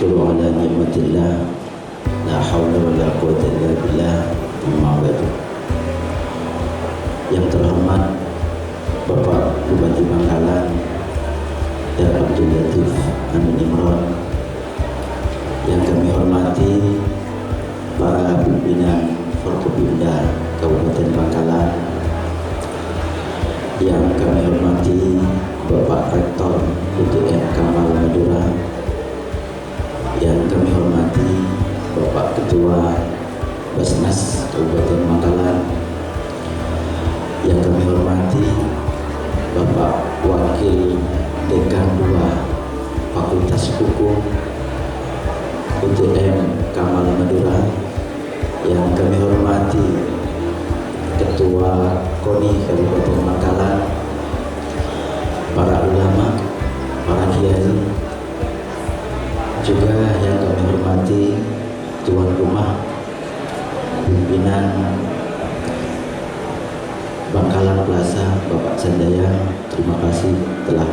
syukru ala ni'matillah, la hawla wa la quwwata illa billah, amma ba'du. Yang terhormat Bapak Bupati Bangkalan dan Abdul Latif Amin Imron, yang kami hormati para pimpinan Forkopimda Kabupaten Bangkalan, yang kami hormati Bapak Rektor UTM Kamal Madura, yang kami hormati Bapak Ketua Basnas Kabupaten Bangkalan, yang kami hormati Bapak Wakil Dekan 2 Fakultas Hukum UTM Kamal Madura, yang kami hormati Ketua KONI Kabupaten Bangkalan, para ulama, para kiai, juga yang kami hormati tuan rumah pimpinan Bangkalan Plaza, Bapak Sandaya, terima kasih telah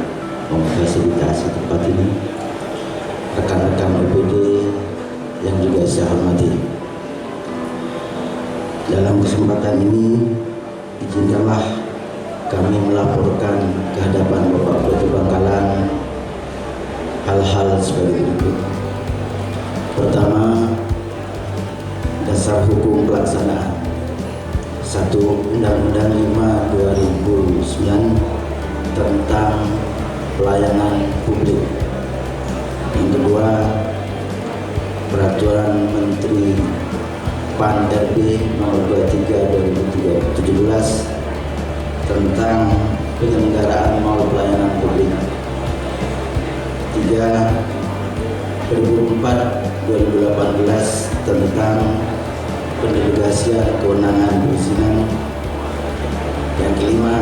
memfasilitasi tempat ini. Rekan-rekan UPD yang juga saya hormati, dalam kesempatan ini izinkanlah kami melaporkan ke hadapan Bapak Bupati Bangkalan hal-hal sebagai berikut. Pertama, dasar hukum pelaksanaan 1 Undang-Undang 5/2009 tentang pelayanan publik. Yang kedua, Peraturan Menteri PAN-RB nomor 23/2017 tentang penyelenggaraan mal pelayanan publik. 3. Pergub 4/2018 tentang pendelegasian kewenangan perizinan. Yang kelima,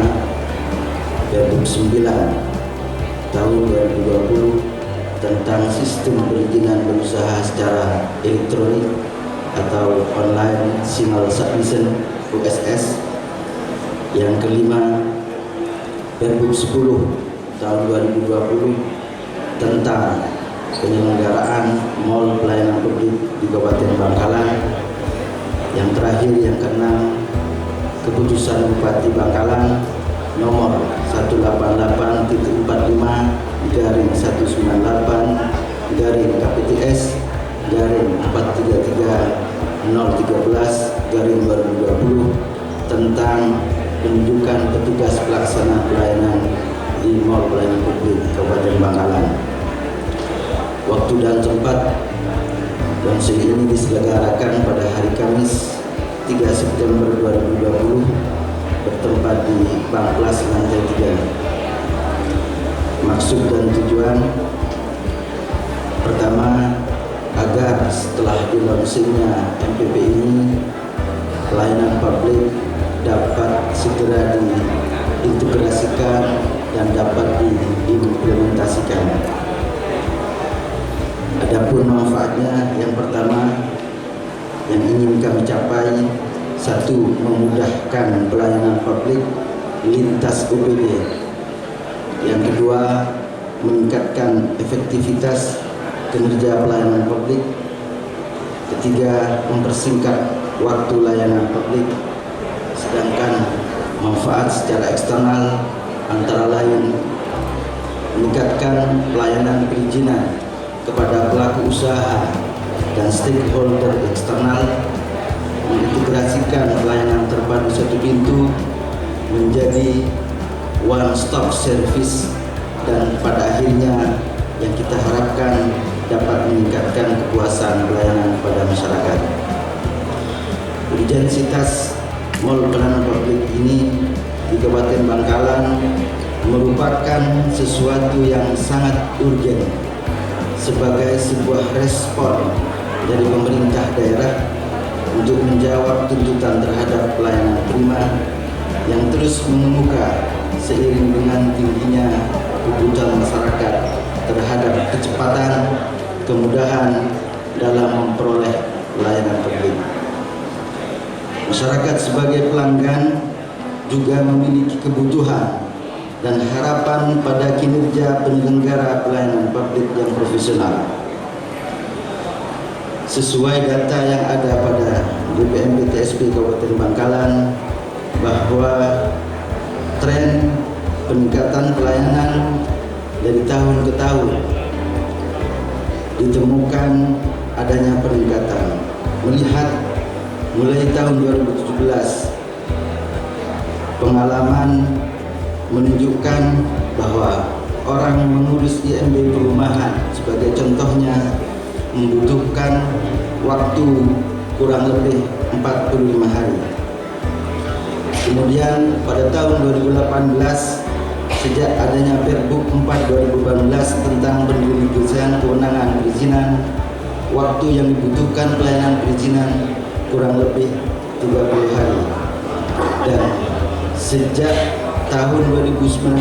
Pergub 9 tahun 2020 tentang sistem perizinan berusaha secara elektronik atau online single submission (OSS). Yang kelima, Pergub 10 tahun 2020 tentang penyelenggaraan mal pelayanan publik di Kabupaten Bangkalan. Yang terakhir, yang keenam, Keputusan Bupati Bangkalan nomor 188/433/433/013/2020 tentang penunjukan petugas pelaksana pelayanan di mal pelayanan publik Kabupaten Bangkalan. Waktu dan tempat konsil ini diselenggarakan pada hari Kamis 3 September 2020 bertempat di Bangklas lantai 3. Maksud dan tujuan: pertama, agar setelah dilaunchingnya MPP ini, pelayanan publik dapat segera diintegrasikan dan dapat diimplementasikan. Adapun manfaatnya, yang pertama yang ingin kami capai: 1. Memudahkan pelayanan publik lintas UPD. Yang kedua, meningkatkan efektivitas kinerja pelayanan publik. Ketiga, mempersingkat waktu layanan publik. Sedangkan manfaat secara eksternal antara lain meningkatkan pelayanan perizinan kepada pelaku usaha dan stakeholder eksternal, mengintegrasikan pelayanan terpadu satu pintu menjadi one stop service, dan pada akhirnya yang kita harapkan dapat meningkatkan kepuasan pelayanan kepada masyarakat. Urgensitas mal pelayanan publik ini di Kabupaten Bangkalan merupakan sesuatu yang sangat urgen sebagai sebuah respon dari pemerintah daerah untuk menjawab tuntutan terhadap pelayanan prima yang terus mengemuka seiring dengan tingginya kebutuhan masyarakat terhadap kecepatan, kemudahan dalam memperoleh pelayanan publik. Masyarakat sebagai pelanggan juga memiliki kebutuhan dan harapan pada kinerja penyelenggara pelayanan publik yang profesional. sesuai data yang ada pada BPM PTSP Kabupaten Bangkalan bahwa tren peningkatan pelayanan dari tahun ke tahun ditemukan adanya peningkatan. Melihat mulai tahun 2017 pengalaman menunjukkan bahwa orang mengurus IMB perumahan sebagai contohnya membutuhkan waktu kurang lebih 45 hari. Kemudian pada tahun 2018 sejak adanya Pergub 4 2018 tentang pendelegasian kewenangan perizinan, waktu yang dibutuhkan pelayanan perizinan kurang lebih 30 hari. Dan sejak tahun 2019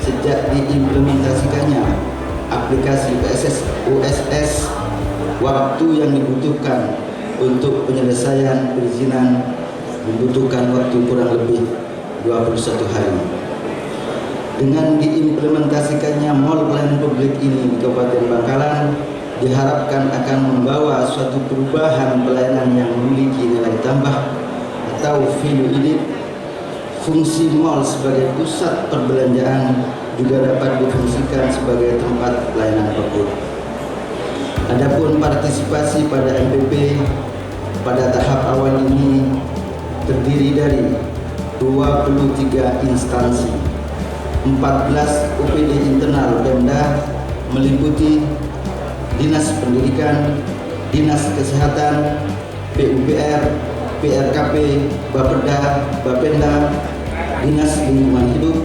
sejak diimplementasikannya aplikasi USS, waktu yang dibutuhkan untuk penyelesaian perizinan membutuhkan waktu kurang lebih 21 hari. Dengan diimplementasikannya mall pelayanan publik ini di Kabupaten Bangkalan, diharapkan akan membawa suatu perubahan pelayanan yang memiliki nilai tambah atau value added. Fungsi mall sebagai pusat perbelanjaan juga dapat difungsikan sebagai tempat pelayanan publik. Adapun partisipasi pada MPP pada tahap awal ini terdiri dari 23 instansi, 14 UPD internal Pemda meliputi Dinas Pendidikan, Dinas Kesehatan, PUPR, PRKP, Bapeda, Bapenda, Dinas Lingkungan Hidup,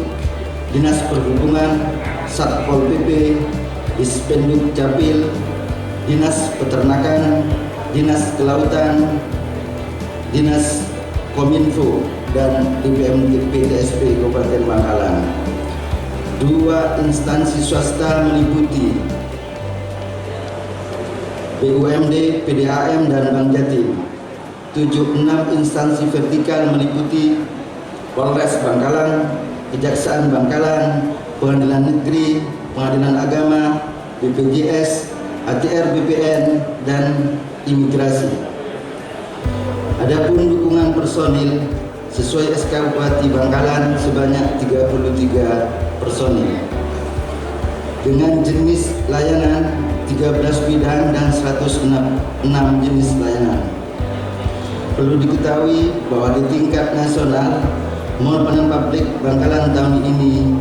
Dinas Perhubungan, Satpol PP, Dispenduk Capil, Dinas Peternakan, Dinas Kelautan, Dinas Kominfo, dan BPM PTSP Kabupaten Bangkalan. 2 instansi swasta meliputi BUMD, PDAM, dan Bank Jatim. 6 instansi vertikal meliputi Polres Bangkalan, Kejaksaan Bangkalan, Pengadilan Negeri, Pengadilan Agama, BPJS, ATR BPN, dan Imigrasi. Adapun dukungan personil sesuai SK Bupati Bangkalan sebanyak 33 personil dengan jenis layanan 13 bidang dan 106 jenis layanan. Perlu diketahui bahwa di tingkat nasional mall pelayanan publik Bangkalan tahun ini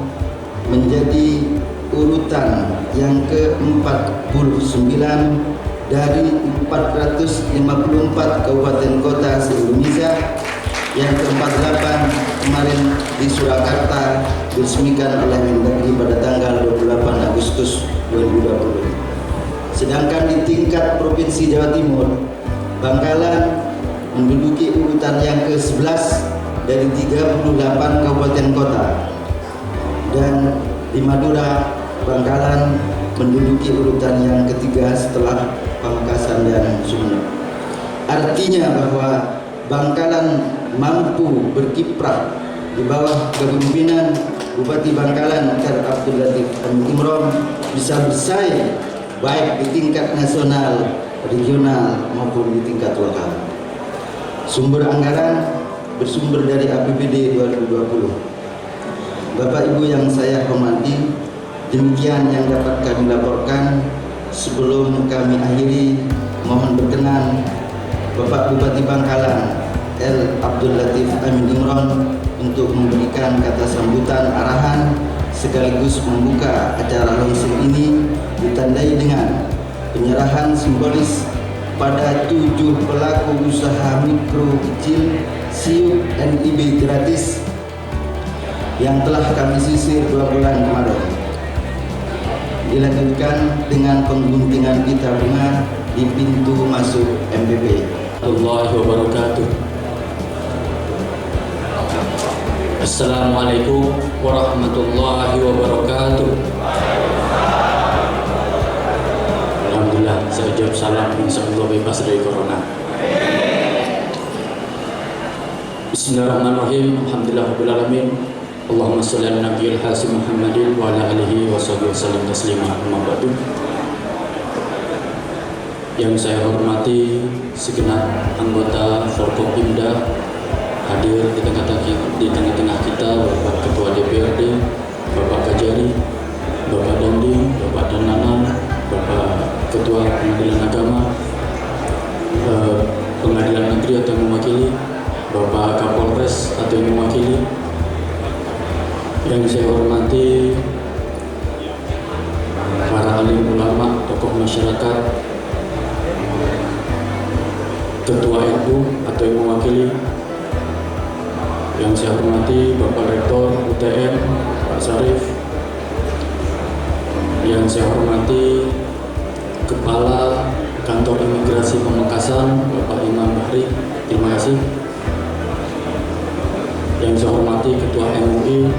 menjadi urutan yang ke-49 dari 454 kabupaten kota se-Indonesia. Yang ke-48 kemarin di Surakarta diresmikan oleh Mendagri pada tanggal 28 Agustus 2020. Sedangkan di tingkat Provinsi Jawa Timur, Bangkalan menduduki urutan yang ke-11 dari 38 kabupaten kota, dan di Madura, Bangkalan menduduki urutan yang ketiga setelah Pamekasan dan Sumeneb. Artinya bahwa Bangkalan mampu berkiprah di bawah kepemimpinan Bupati Bangkalan Dr. Abdul Latif Amin Imron bisa bersaing baik di tingkat nasional, regional maupun di tingkat lokal. Sumber anggaran bersumber dari APBD 2020. Bapak Ibu yang saya hormati, demikian yang dapat kami laporkan. Sebelum kami akhiri, mohon berkenan Bapak Bupati Bangkalan L. Abdul Latif Amin Imron untuk memberikan kata sambutan arahan sekaligus membuka acara launching ini, ditandai dengan penyerahan simbolis pada 7 pelaku usaha mikro kecil SIUP NIB gratis yang telah kami sisir 2 bulan kemarin. Dilanjutkan dengan pengguntingan pita bunga di pintu masuk MPP. Warahmatullahi wabarakatuh. Assalamualaikum warahmatullahi wabarakatuh. Alhamdulillah, saya jawab salam, insyaallah bebas dari corona. Bismillahirrahmanirrahim. Alhamdulillahirabbil alamin. Allahumma shalli ala nabiyil hasim Muhammadin wa ala alihi wa sahbihi wasallam taslima. Amma ba'du. Yang saya hormati segenap anggota Forkopimda hadir di tengah-tengah kita, Bapak Ketua DPRD, Bapak Kajari, Bapak Danding, Bapak Dananan, Bapak Ketua Pengadilan Agama, Pengadilan Negeri atau yang mewakili, Bapak Kapolres atau yang mewakili. Yang saya hormati para alim ulama, tokoh masyarakat, Ketua NU atau yang mewakili. Yang saya hormati Bapak Rektor UTN, Pak Sarif. Yang saya hormati Kepala Kantor Imigrasi Pamekasan, Bapak Imam Bahri. Terima kasih. Yang saya hormati Ketua MUI,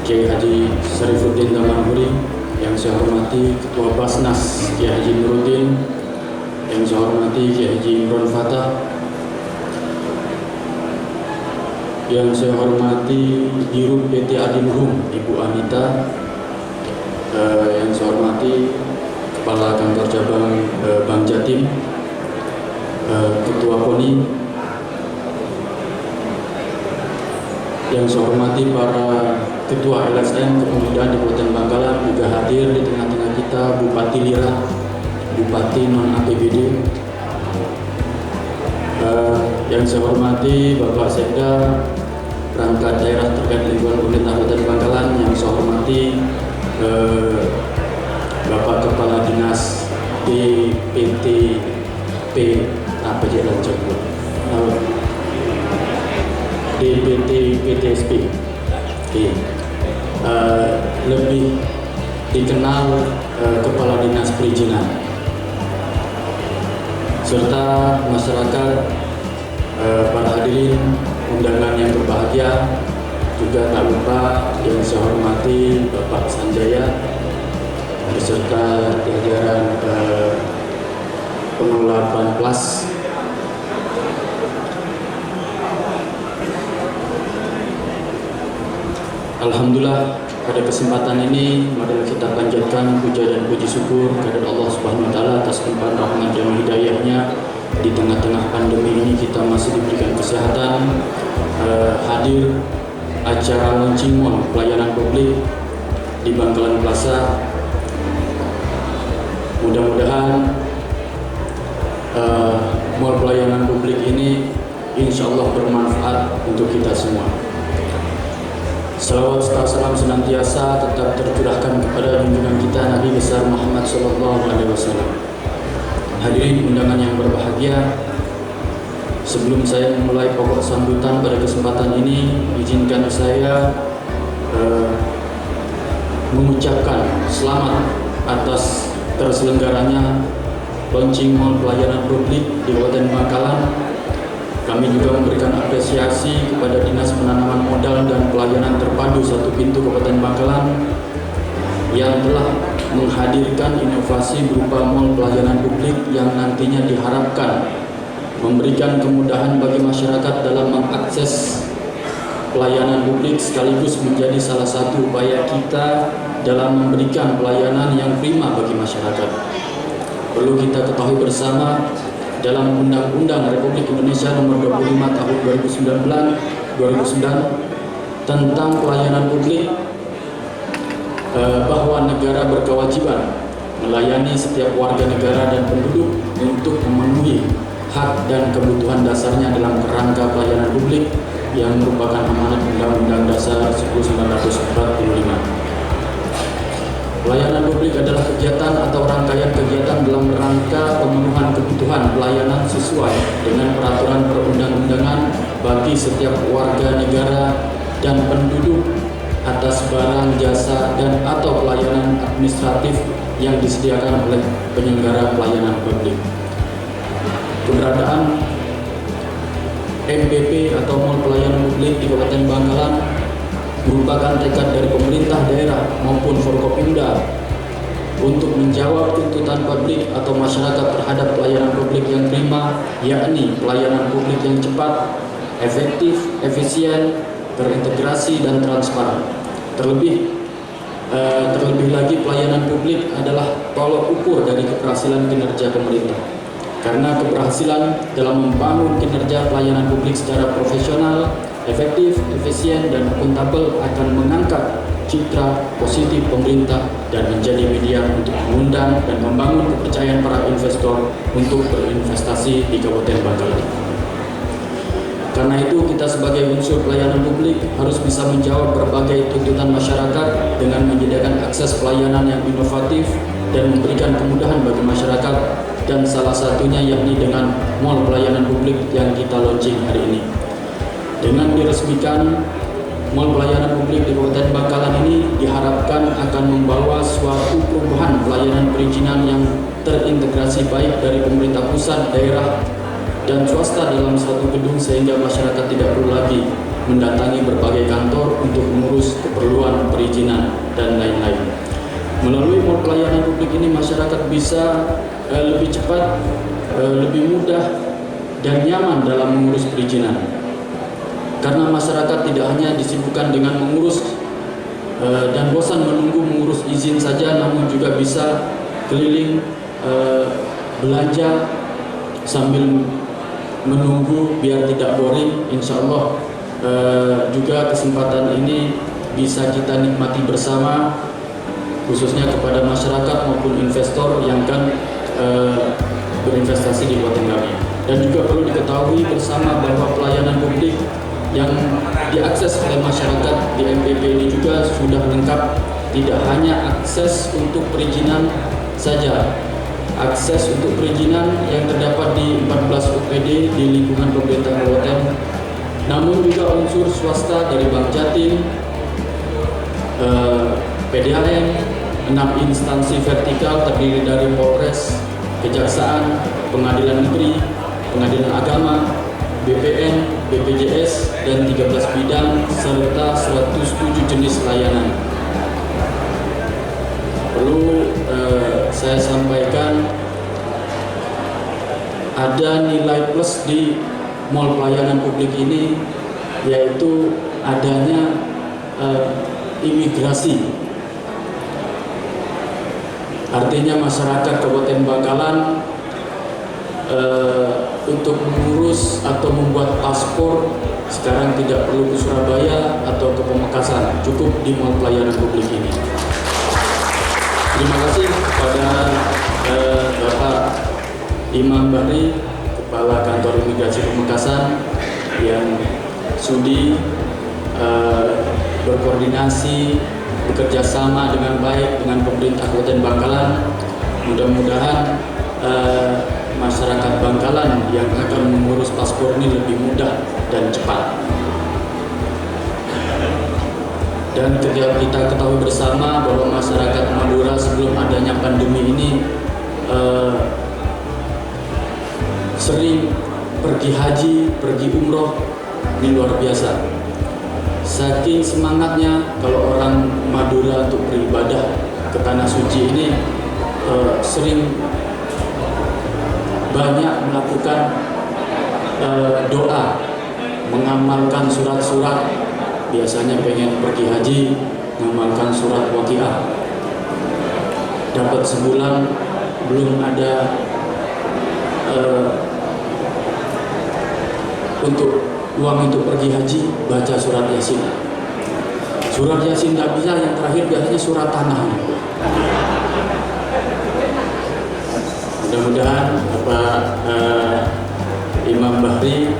Kiai Haji Syarifuddin Tamanhuri. Yang saya hormati Ketua Basnas, Kiai Haji Nuruddin. Yang saya hormati Kiai Haji Imron Fatah. Yang saya hormati Dirut PT Adiluhum, Ibu Anita. Yang saya hormati Kepala Kantor Cabang Bank Jatim, Ketua KONI. Yang saya hormati para Ketua LSM Kepemudaan di Kabupaten Bangkalan, juga hadir di tengah-tengah kita Bupati Lira, Bupati non-APBD. Yang saya hormati Bapak Sekda perangkat daerah terkait lingkungan pemerintah Kabupaten Bangkalan. Yang saya hormati Bapak Kepala Dinas DPTP apa jalan coba DPT PTSP, lebih dikenal Kepala Dinas Perizinan, serta masyarakat, para hadirin undangan yang berbahagia. Juga tak lupa yang saya hormati Bapak Sanjaya beserta jajaran pengelola Banplas. Alhamdulillah, pada kesempatan ini mari kita panjatkan puja dan puji syukur kepada Allah Subhanahu wa taala atas limpahan rahmat dan hidayahnya. Di tengah-tengah pandemi ini kita masih diberikan kesehatan, hadir acara launching mall pelayanan publik di Bangkalan Plaza. Mudah-mudahan mall pelayanan publik ini insya Allah bermanfaat untuk kita semua. Salawat serta salam senantiasa tetap tercurahkan kepada junjungan kita Nabi besar Muhammad SAW. Hadirin undangan yang berbahagia, sebelum saya memulai pokok sambutan pada kesempatan ini, izinkan saya mengucapkan selamat atas terselenggaranya launching mall pelayanan publik di Kabupaten Bangkalan. Kami juga memberikan apresiasi kepada Dinas Penanaman Modal dan Pelayanan Terpadu Satu Pintu Kabupaten Bangkalan yang telah menghadirkan inovasi berupa mall pelayanan publik yang nantinya diharapkan memberikan kemudahan bagi masyarakat dalam mengakses pelayanan publik, sekaligus menjadi salah satu upaya kita dalam memberikan pelayanan yang prima bagi masyarakat. Perlu kita ketahui bersama, dalam Undang-Undang Republik Indonesia Nomor 25 Tahun 2009 tentang pelayanan publik, bahwa negara berkewajiban melayani setiap warga negara dan penduduk untuk memenuhi hak dan kebutuhan dasarnya dalam kerangka pelayanan publik yang merupakan amanat Undang-Undang Dasar 1945. Pelayanan publik adalah kegiatan atau rangkaian kegiatan dalam rangka pemenuhan kebutuhan pelayanan sesuai dengan peraturan perundang-undangan bagi setiap warga negara dan penduduk atas barang, jasa, dan atau pelayanan administratif yang disediakan oleh penyelenggara pelayanan publik. Keberadaan MPP atau Mall Pelayanan Publik di Kabupaten Bangkalan merupakan tekad dari pemerintah daerah maupun Forkopimda untuk menjawab tuntutan publik atau masyarakat terhadap pelayanan publik yang prima, yakni pelayanan publik yang cepat, efektif, efisien, terintegrasi, dan transparan. Terlebih, Terlebih lagi pelayanan publik adalah tolok ukur dari keberhasilan kinerja pemerintah. Karena keberhasilan dalam membangun kinerja pelayanan publik secara profesional, efektif, efisien, dan akuntabel akan mengangkat citra positif pemerintah dan menjadi media untuk mengundang dan membangun kepercayaan para investor untuk berinvestasi di Kabupaten Bangkalan. Karena itu kita sebagai unsur pelayanan publik harus bisa menjawab berbagai tuntutan masyarakat dengan menyediakan akses pelayanan yang inovatif dan memberikan kemudahan bagi masyarakat, dan salah satunya yakni dengan mall pelayanan publik yang kita launching hari ini. Dengan diresmikan mall pelayanan publik di Kabupaten Bangkalan ini diharapkan akan membawa suatu perubahan pelayanan perizinan yang terintegrasi baik dari pemerintah pusat, daerah, dan swasta dalam satu gedung, sehingga masyarakat tidak perlu lagi mendatangi berbagai kantor untuk mengurus keperluan perizinan dan lain-lain. Melalui mall pelayanan publik ini masyarakat bisa lebih cepat, lebih mudah, dan nyaman dalam mengurus perizinan. Karena masyarakat tidak hanya disibukkan dengan mengurus dan bosan menunggu mengurus izin saja, namun juga bisa keliling belanja sambil menunggu biar tidak boring. Insya Allah juga kesempatan ini bisa kita nikmati bersama, khususnya kepada masyarakat maupun investor yang akan berinvestasi di Kabupaten kami. Dan juga perlu diketahui bersama bahwa pelayanan publik yang diakses oleh masyarakat di MPP ini juga sudah lengkap, tidak hanya akses untuk perizinan saja. Akses untuk perizinan yang terdapat di 14 UPD di lingkungan pemerintah kabupaten, namun juga unsur swasta dari Bank Jatim, PDAM, 6 instansi vertikal terdiri dari Polres, Kejaksaan, Pengadilan Negeri, Pengadilan Agama, BPN, BPJS, dan 13 bidang serta 107 jenis layanan. Perlu saya sampaikan, ada nilai plus di mall pelayanan publik ini, yaitu adanya imigrasi. Artinya masyarakat Kabupaten Bangkalan untuk mengurus atau membuat paspor sekarang tidak perlu ke Surabaya atau ke Pamekasan, cukup di mall pelayanan publik ini. Terima kasih kepada Bapak Imam Bahri, Kepala Kantor Imigrasi Pamekasan, yang sudi berkoordinasi, bekerja sama dengan baik dengan pemerintah Kabupaten Bangkalan. Mudah-mudahan masyarakat Bangkalan yang akan mengurus paspor ini lebih mudah dan cepat. Dan kita ketahui bersama bahwa masyarakat Madura sebelum adanya pandemi ini sering pergi haji, pergi umroh, ini luar biasa. Saking semangatnya kalau orang Madura untuk beribadah ke tanah suci ini, sering banyak melakukan doa, mengamalkan surat-surat. Biasanya pengen pergi haji, mengamalkan surat Waqiah. Dapat sebulan belum ada untuk uang untuk pergi haji, baca surat Yasin. Surat Yasin tidak bisa, yang terakhir biasanya surat tanah. Mudah-mudahan Bapak Imam Bahri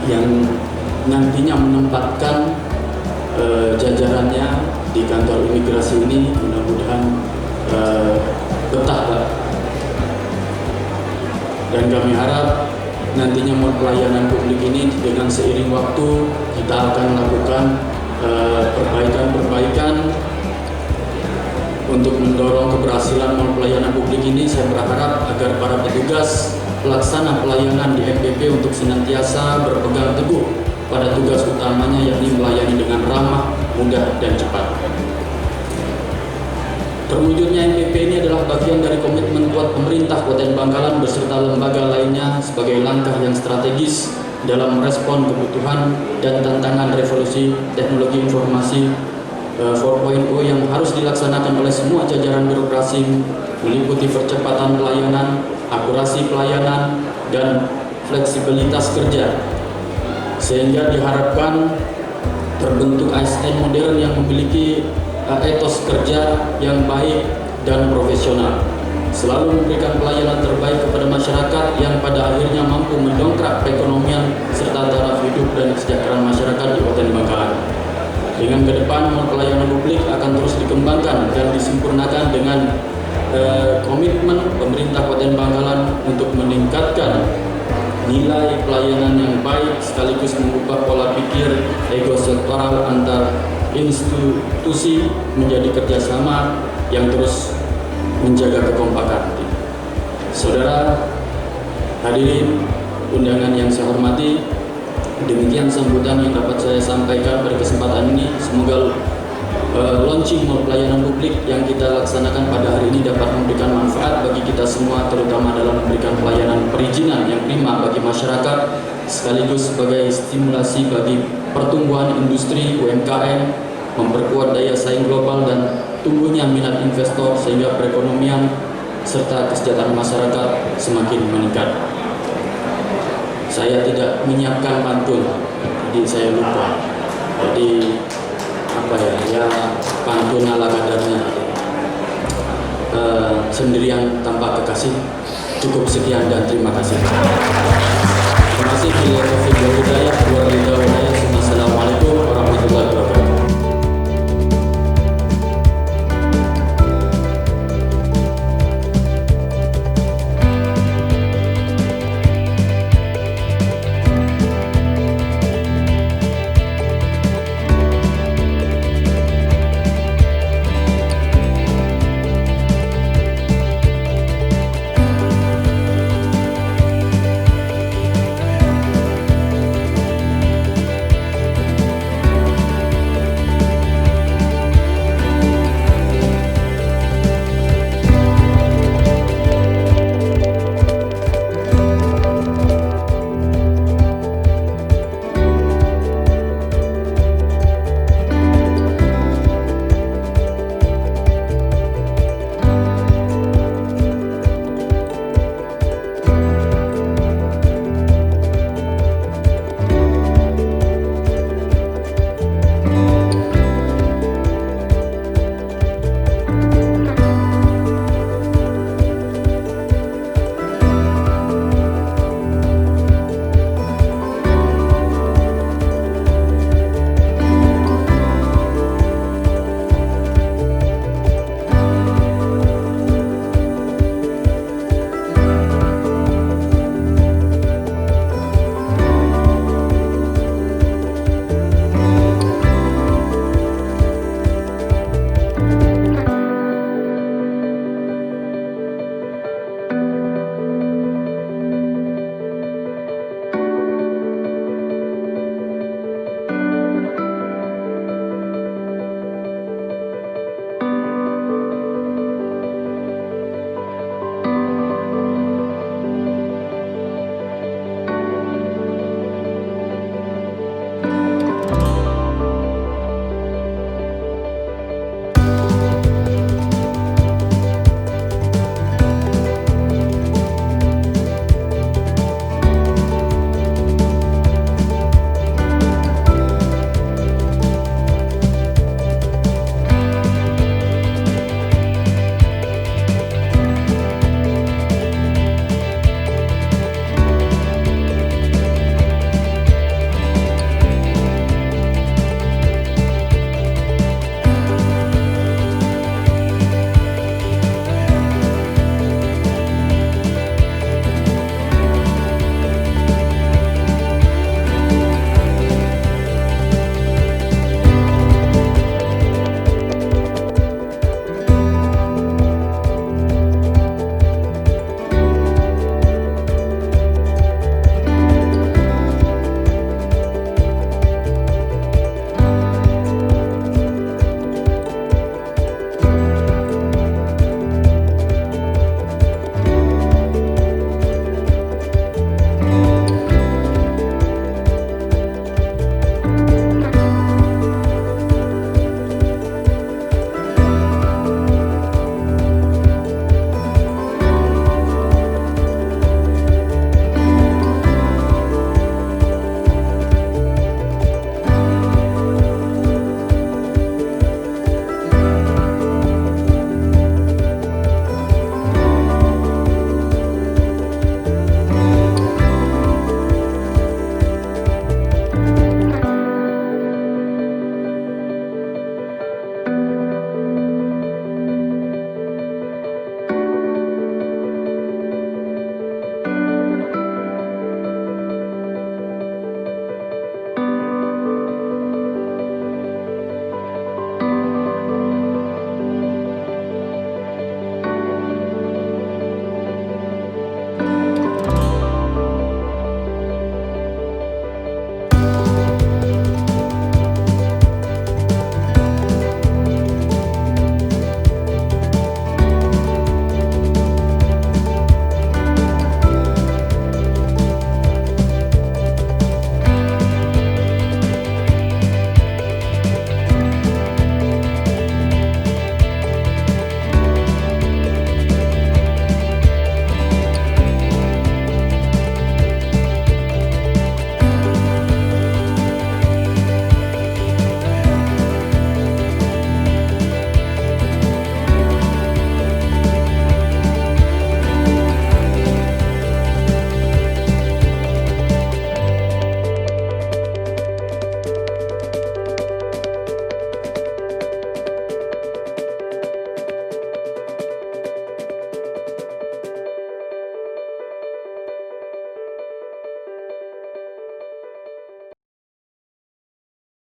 yang nantinya menempatkan jajarannya di kantor imigrasi ini, mudah-mudahan betah, Pak. Dan kami harap nantinya mall pelayanan publik ini dengan seiring waktu kita akan melakukan perbaikan-perbaikan untuk mendorong keberhasilan mall pelayanan publik ini. Saya berharap agar para petugas pelaksana pelayanan di MPP untuk senantiasa berpegang teguh pada tugas utamanya, yakni melayani dengan ramah, mudah, dan cepat. Terwujudnya MPP ini adalah bagian dari komitmen kuat pemerintah Kabupaten Bangkalan beserta lembaga lainnya sebagai langkah yang strategis dalam merespon kebutuhan dan tantangan revolusi teknologi informasi 4.0 yang harus dilaksanakan oleh semua jajaran birokrasi, meliputi percepatan pelayanan, akurasi pelayanan, dan fleksibilitas kerja, sehingga diharapkan terbentuk ASN modern yang memiliki etos kerja yang baik dan profesional, selalu memberikan pelayanan terbaik kepada masyarakat yang pada akhirnya mampu mendongkrak perekonomian serta taraf hidup dan kesejahteraan masyarakat di Kabupaten Bangkalan. Dengan ke depan, mall pelayanan publik akan terus dikembangkan dan disempurnakan dengan komitmen pemerintah Kabupaten Bangkalan untuk meningkatkan nilai pelayanan yang baik sekaligus mengubah pola pikir ego sektoral antar institusi menjadi kerjasama yang terus menjaga kekompakan. Saudara hadirin undangan yang saya hormati, demikian sambutan yang dapat saya sampaikan pada kesempatan ini. Semoga launching mall pelayanan publik yang kita laksanakan pada hari ini dapat memberikan manfaat bagi kita semua, terutama dalam memberikan pelayanan perizinan yang prima bagi masyarakat, sekaligus sebagai stimulasi bagi pertumbuhan industri UMKM, memperkuat daya saing global dan tumbuhnya minat investor sehingga perekonomian serta kesejahteraan masyarakat semakin meningkat. Saya tidak menyiapkan pantun, jadi saya lupa. Jadi pantun ala kadarnya. Sendirian tanpa kekasih. Cukup sekian dan terima kasih. Terima kasih. Bila Taufiq wal Hidayah,